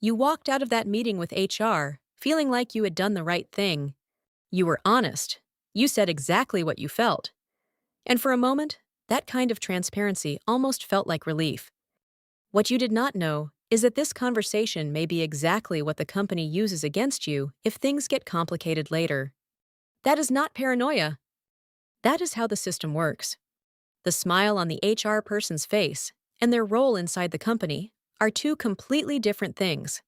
You walked out of that meeting with HR feeling like you had done the right thing. You were honest. You said exactly what you felt. And for a moment, that kind of transparency almost felt like relief. What you did not know is that this conversation may be exactly what the company uses against you if things get complicated later. That is not paranoia. That is how the system works. The smile on the HR person's face and their role inside the company are two completely different things.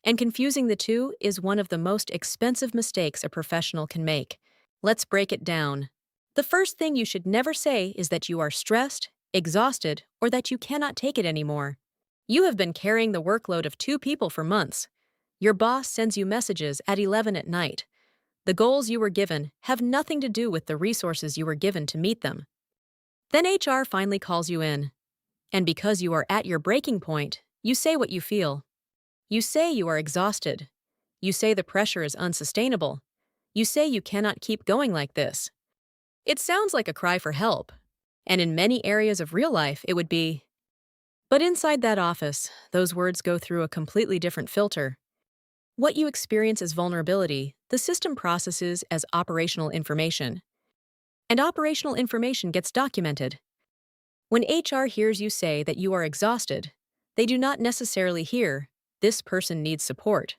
And confusing the two is one of the most expensive mistakes a professional can make. Let's break it down. The first thing you should never say is that you are stressed, exhausted, or that you cannot take it anymore. You have been carrying the workload of two people for months. Your boss sends you messages at 11 at night. The goals you were given have nothing to do with the resources you were given to meet them. Then HR finally calls you in. And because you are at your breaking point, you say what you feel. You say you are exhausted. You say the pressure is unsustainable. You say you cannot keep going like this. It sounds like a cry for help. And in many areas of real life, it would be. But inside that office, those words go through a completely different filter. What you experience as vulnerability, the system processes as operational information. And operational information gets documented. When HR hears you say that you are exhausted, they do not necessarily hear, "This person needs support."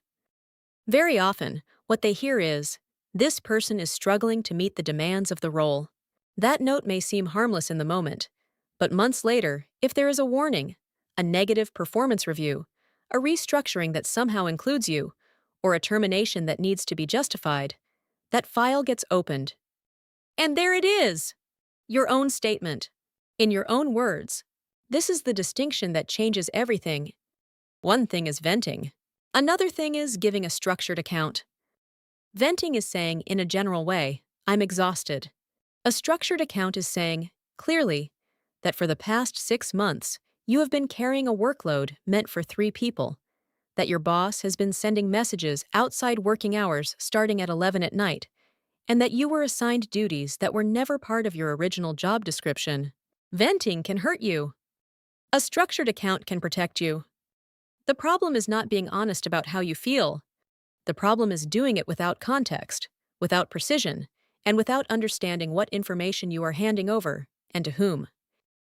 Very often, what they hear is, "This person is struggling to meet the demands of the role." That note may seem harmless in the moment, but months later, if there is a warning, a negative performance review, a restructuring that somehow includes you, or a termination that needs to be justified, that file gets opened. And there it is! Your own statement. In your own words. This is the distinction that changes everything. One thing is venting. Another thing is giving a structured account. Venting is saying, in a general way, "I'm exhausted." A structured account is saying, clearly, that for the past 6 months, you have been carrying a workload meant for 3 people, that your boss has been sending messages outside working hours starting at 11 at night, and that you were assigned duties that were never part of your original job description. Venting can hurt you. A structured account can protect you. The problem is not being honest about how you feel. The problem is doing it without context, without precision, and without understanding what information you are handing over, and to whom.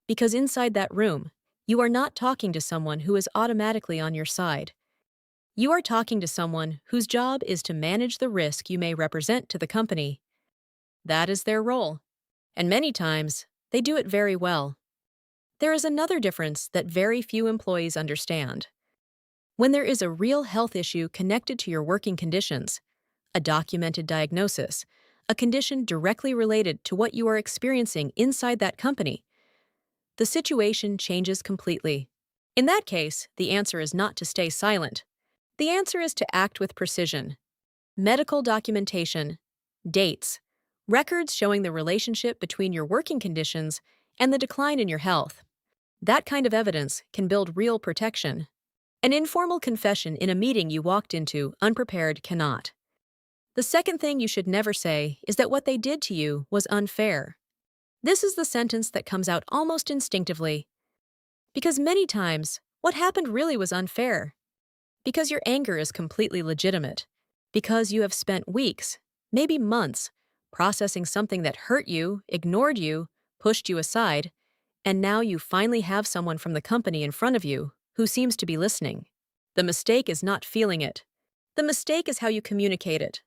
Because inside that room, you are not talking to someone who is automatically on your side. You are talking to someone whose job is to manage the risk you may represent to the company. That is their role. And many times, they do it very well. There is another difference that very few employees understand. When there is a real health issue connected to your working conditions, a documented diagnosis, a condition directly related to what you are experiencing inside that company, the situation changes completely. In that case, the answer is not to stay silent. The answer is to act with precision. Medical documentation, dates, records showing the relationship between your working conditions and the decline in your health. That kind of evidence can build real protection. An informal confession in a meeting you walked into unprepared cannot. The second thing you should never say is that what they did to you was unfair. This is the sentence that comes out almost instinctively. Because many times, what happened really was unfair. Because your anger is completely legitimate. Because you have spent weeks, maybe months, processing something that hurt you, ignored you, pushed you aside, and now you finally have someone from the company in front of you who seems to be listening. The mistake is not feeling it. The mistake is how you communicate it.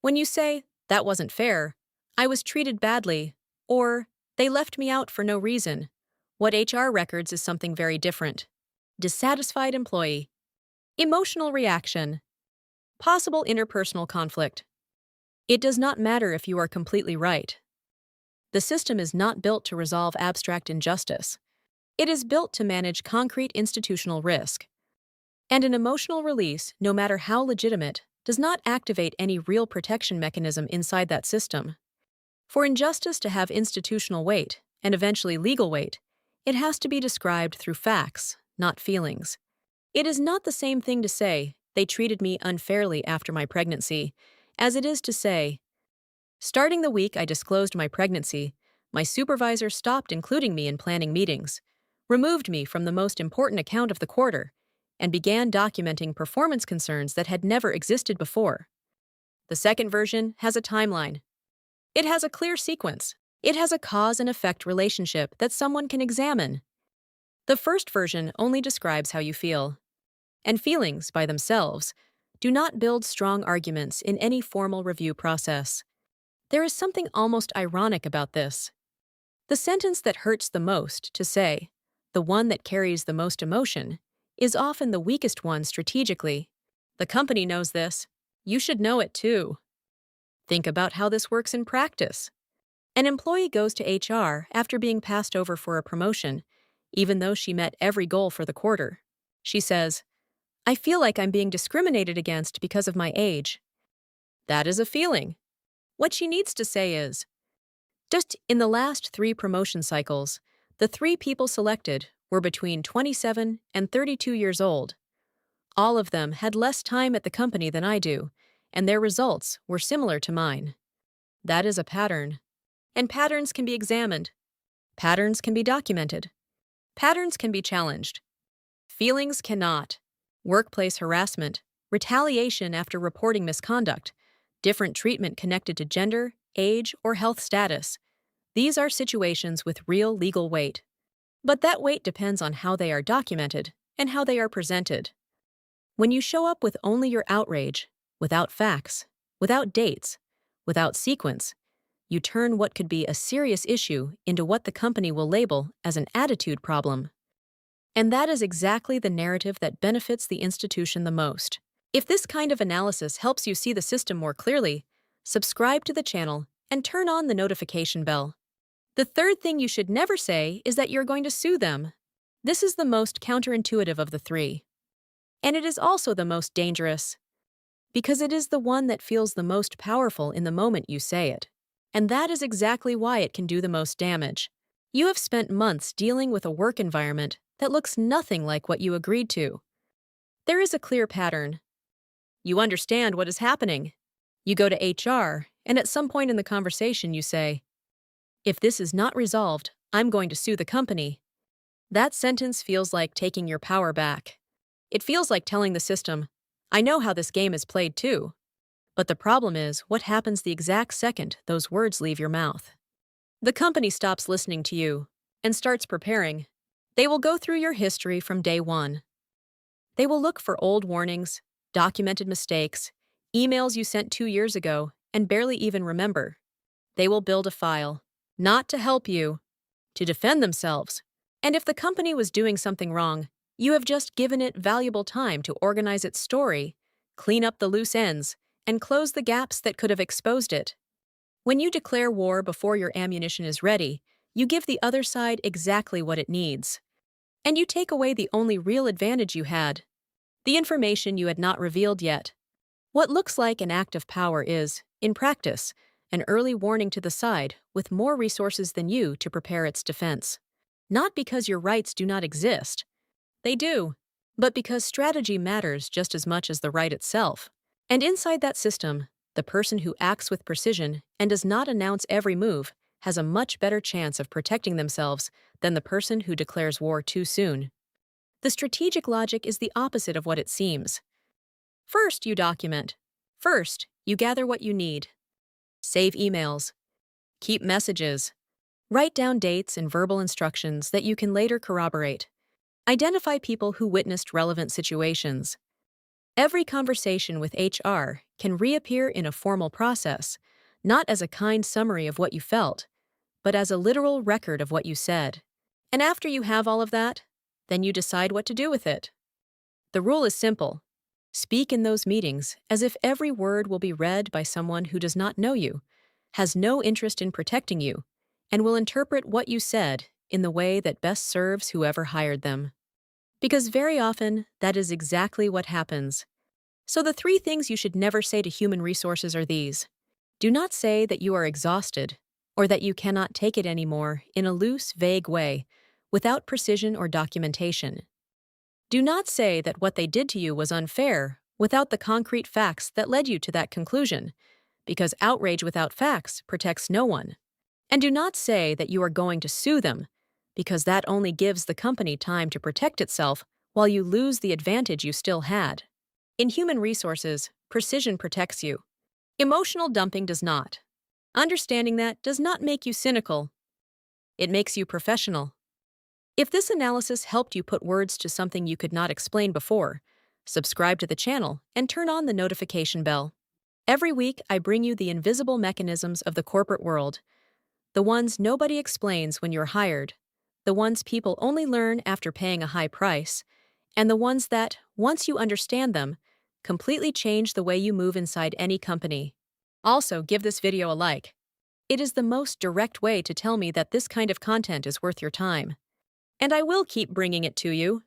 When you say, "That wasn't fair," "I was treated badly," or "They left me out for no reason," what HR records is something very different. Dissatisfied employee. Emotional reaction. Possible interpersonal conflict. It does not matter if you are completely right. The system is not built to resolve abstract injustice. It is built to manage concrete institutional risk. And an emotional release, no matter how legitimate, does not activate any real protection mechanism inside that system. For injustice to have institutional weight, and eventually legal weight, it has to be described through facts, not feelings. It is not the same thing to say, "They treated me unfairly after my pregnancy," as it is to say, "Starting the week I disclosed my pregnancy, my supervisor stopped including me in planning meetings, removed me from the most important account of the quarter, and began documenting performance concerns that had never existed before. The second version has a timeline. It has a clear sequence. It has a cause and effect relationship that someone can examine. The first version only describes how you feel. And feelings, by themselves, do not build strong arguments in any formal review process. There is something almost ironic about this. The sentence that hurts the most to say, the one that carries the most emotion, is often the weakest one strategically. The company knows this. You should know it too. Think about how this works in practice. An employee goes to HR after being passed over for a promotion, even though she met every goal for the quarter. She says, "I feel like I'm being discriminated against because of my age." That is a feeling. What she needs to say is, just in the last 3 promotion cycles, the 3 people selected were between 27 and 32 years old. All of them had less time at the company than I do, and their results were similar to mine. That is a pattern. And patterns can be examined. Patterns can be documented. Patterns can be challenged. Feelings cannot. Workplace harassment, retaliation after reporting misconduct, different treatment connected to gender, age, or health status. These are situations with real legal weight. But that weight depends on how they are documented and how they are presented. When you show up with only your outrage, without facts, without dates, without sequence, you turn what could be a serious issue into what the company will label as an attitude problem. And that is exactly the narrative that benefits the institution the most. If this kind of analysis helps you see the system more clearly, subscribe to the channel and turn on the notification bell. The third thing you should never say is that you're going to sue them. This is the most counterintuitive of the 3. And it is also the most dangerous, because it is the one that feels the most powerful in the moment you say it. And that is exactly why it can do the most damage. You have spent months dealing with a work environment that looks nothing like what you agreed to. There is a clear pattern. You understand what is happening. You go to HR, and at some point in the conversation you say, "If this is not resolved, I'm going to sue the company." That sentence feels like taking your power back. It feels like telling the system, "I know how this game is played too." But the problem is what happens the exact second those words leave your mouth. The company stops listening to you and starts preparing. They will go through your history from day one. They will look for old warnings, documented mistakes, emails you sent 2 years ago and barely even remember. They will build a file, not to help you, to defend themselves. And if the company was doing something wrong, you have just given it valuable time to organize its story, clean up the loose ends, and close the gaps that could have exposed it. When you declare war before your ammunition is ready, you give the other side exactly what it needs. And you take away the only real advantage you had, the information you had not revealed yet. What looks like an act of power is, in practice, an early warning to the side with more resources than you to prepare its defense. Not because your rights do not exist. They do, but because strategy matters just as much as the right itself. And inside that system, the person who acts with precision and does not announce every move has a much better chance of protecting themselves than the person who declares war too soon. The strategic logic is the opposite of what it seems. First, you document. First, you gather what you need. Save emails. Keep messages. Write down dates and verbal instructions that you can later corroborate. Identify people who witnessed relevant situations. Every conversation with HR can reappear in a formal process, not as a kind summary of what you felt, but as a literal record of what you said. And after you have all of that, then you decide what to do with it. The rule is simple. Speak in those meetings as if every word will be read by someone who does not know you, has no interest in protecting you, and will interpret what you said in the way that best serves whoever hired them. Because very often, that is exactly what happens. So the 3 things you should never say to human resources are these. Do not say that you are exhausted or that you cannot take it anymore in a loose, vague way, without precision or documentation. Do not say that what they did to you was unfair without the concrete facts that led you to that conclusion, because outrage without facts protects no one. And do not say that you are going to sue them, because that only gives the company time to protect itself while you lose the advantage you still had. In human resources, precision protects you. Emotional dumping does not. Understanding that does not make you cynical. It makes you professional. If this analysis helped you put words to something you could not explain before, subscribe to the channel and turn on the notification bell. Every week, I bring you the invisible mechanisms of the corporate world, the ones nobody explains when you're hired, the ones people only learn after paying a high price, and the ones that, once you understand them, completely change the way you move inside any company. Also, give this video a like. It is the most direct way to tell me that this kind of content is worth your time. And I will keep bringing it to you.